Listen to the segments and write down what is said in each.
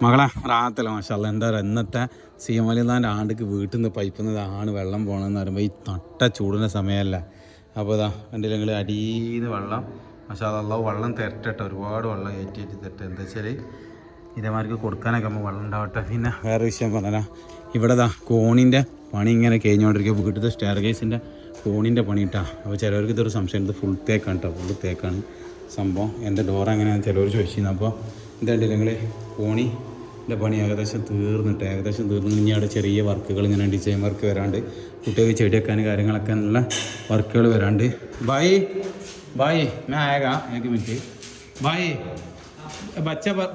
മകളെ റാത്തല്ല മാഷാല്ല. എന്താ പറയുക, ഇന്നത്തെ സീമലിന്നാൻ്റെ ആണ്ടിക്ക് വീട്ടിൽ നിന്ന് പൈപ്പിൽ നിന്ന് ആണ് വെള്ളം പോകണമെന്ന് പറയുമ്പോൾ ഈ നട്ട ചൂടിൻ്റെ സമയമല്ല. അപ്പോൾ ഇതാ എൻ്റെ നിങ്ങൾ അടിയിൽ വെള്ളം മാഷാല്ല വെള്ളം തിരട്ടെ, ഒരുപാട് വെള്ളം ഏറ്റിട്ട് തെറ്റ്. എന്താ വെച്ചാൽ ഇതേമാർക്ക് കൊടുക്കാനൊക്കെ നമ്മൾ വെള്ളം ഉണ്ടാവട്ടെ. പിന്നെ വേറെ വിഷയം പറഞ്ഞാൽ ഇവിടെ ഇതാ കോണിൻ്റെ പണി ഇങ്ങനെ കഴിഞ്ഞുകൊണ്ടിരിക്കുക. വീട്ടിലത്തെ സ്റ്റെയർ കേസിൻ്റെ കോണിൻ്റെ പണി ഇട്ടാ. അപ്പോൾ ചിലവർക്ക് ഇതൊരു സംശയം, ഇത് ഫുൾ തേക്കാണ് കേട്ടോ, ഫുൾ തേക്കാണ് സംഭവം. എൻ്റെ ഡോർ എങ്ങനെയാണെന്ന് ചിലവർ ചോദിച്ചിരുന്നു. അപ്പോൾ ഇതുണ്ട് നിങ്ങൾ കോണിൻ്റെ പണി ഏകദേശം തീർന്നു. ഇനി അവിടെ ചെറിയ വർക്കുകൾ ഇങ്ങനെ ഡിസൈൻ വർക്ക് വരാണ്ട്, കുട്ടികൾക്ക് ചെടി വെക്കാൻ കാര്യങ്ങളൊക്കെ നല്ല വർക്കുകൾ വരാണ്ട്. ബായ് ബായ് ഞാൻ ആയേഗാ ഏക് മിനിറ്റ്. ബായ്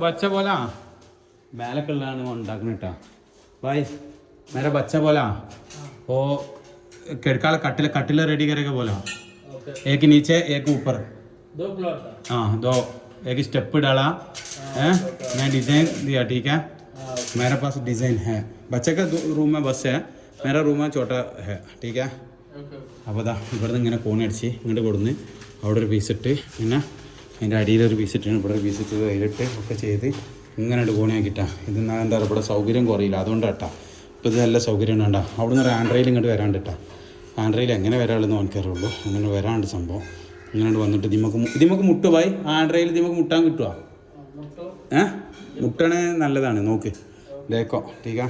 ബച്ച പോലാ ബാലൊക്കെ ഉള്ളതാണ് ഉണ്ടാക്കുന്നത് കേട്ടോ. ബായ് മേരെ ബച്ച പോലാ ഓ കിടക്കാല കട്ടില रेडी करेगा बोला. एक नीचे एक ऊपर, 2 फ्लोर का. हाँ 2 एक स्टेप डाला है. मैं डिज़ाइन दिया, ठीक है. मेरे पास डिज़ाइन है. बच्चे का रूम में बस है, मेरा रूम में छोटा है, ठीक है. അപ്പോൾ ഇതാ ഇവിടെ നിന്ന് ഇങ്ങനെ കോണി അടിച്ച് ഇങ്ങോട്ട് കൊടുന്ന് അവിടെ ഒരു പീസ് ഇട്ട്, പിന്നെ അതിൻ്റെ അടിയിലൊരു പീസ് ഇട്ടാണ്, ഇവിടെ ഒരു പീസ് ഇട്ട് അതിലിട്ട് ഒക്കെ ചെയ്ത് ഇങ്ങനെ കോണി ആക്കിയിട്ടാണ്. ഇത് എന്താ പറയുക, ഇവിടെ സൗകര്യം കുറയില്ല, അതുകൊണ്ടാട്ടാ. ഇപ്പോൾ ഇത് നല്ല സൗകര്യമാണ് കേട്ടോ. അവിടെ നിന്ന് ഹാൻഡ് റെയിൽ ഇങ്ങോട്ട് വരാണ്ട് കേട്ടോ. ഹാൻഡ് റെയിൽ എങ്ങനെ വരാനുള്ളതെന്ന് എനിക്കറിയുള്ളൂ. അങ്ങനെ വരാണ്ട് സംഭവം. ഇങ്ങനെ വന്നിട്ട് ഇതിമക്ക് മുട്ട് പോയി ഹാൻഡ് റെയിൽ ഇതിമക്ക് മുട്ടാൻ കിട്ടുക. മുട്ടണേ നല്ലതാണ്, നോക്ക് ലേക്കോ, ടീക്കാ.